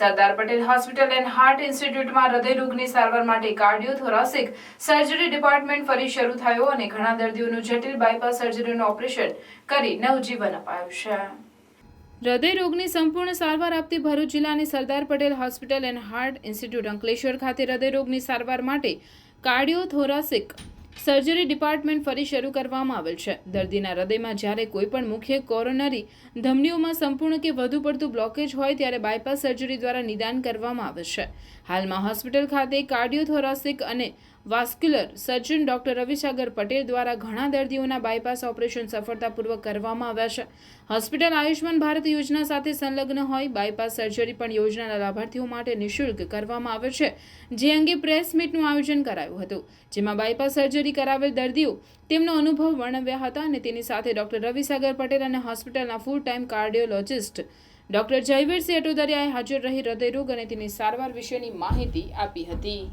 Sardar Patel hospital and heart ઇન્સ્ટિટ્યૂટમાં હૃદયરોગની સારવાર માટે કાર્ડિયોથોરાસિક સર્જરી ડિપાર્ટમેન્ટ ફરી શરૂ થયો અને ઘણા દર્દીઓનું જટિલ બાયપાસ સર્જરીનું ઓપરેશન કરી નવજીવન અપાયું છે. હૃદયરોગની સંપૂર્ણ સારવાર આપતી ભરૂચ જિલ્લાની સરદાર Patel hospital and heart institute Ankleshwar ખાતે હૃદયરોગની સારવાર માટે કાર્ડિયોથોરાસિક સર્જરી ડિપાર્ટમેન્ટ ફરી શરૂ કરવામાં આવેલ છે. દર્દીના હૃદયમાં જ્યારે કોઈપણ મુખ્ય કોરોનરી ધમનીઓમાં સંપૂર્ણ કે વધુ પડતું બ્લોકેજ હોય ત્યારે બાયપાસ સર્જરી દ્વારા નિદાન કરવામાં આવે છે. હાલમાં હોસ્પિટલ ખાતે કાર્ડિયોથોરાસિક અને વાસ્ક્યુલર સર્જન ડોક્ટર રવિસાગર પટેલ દ્વારા ઘણા દર્દીઓના બાયપાસ ઓપરેશન સફળતાપૂર્વક કરવામાં આવ્યા છે. હોસ્પિટલ આયુષ્માન ભારત યોજના સાથે સંલગ્ન હોય બાયપાસ સર્જરી પણ યોજનાના લાભાર્થીઓ માટે નિઃશુલ્ક કરવામાં આવે છે, જે અંગે પ્રેસ મીટનું આયોજન કરાયું હતું, જેમાં બાયપાસ સર્જરી કરાવેલ દર્દીઓ તેમનો અનુભવ વર્ણવ્યા હતા અને તેની સાથે ડોક્ટર રવિસાગર પટેલ અને હોસ્પિટલના full time cardiologist doctor Jayvirsinh અટોદરિયાએ હાજર રહી હૃદયરોગ અને તેની સારવાર વિશેની માહિતી આપી હતી.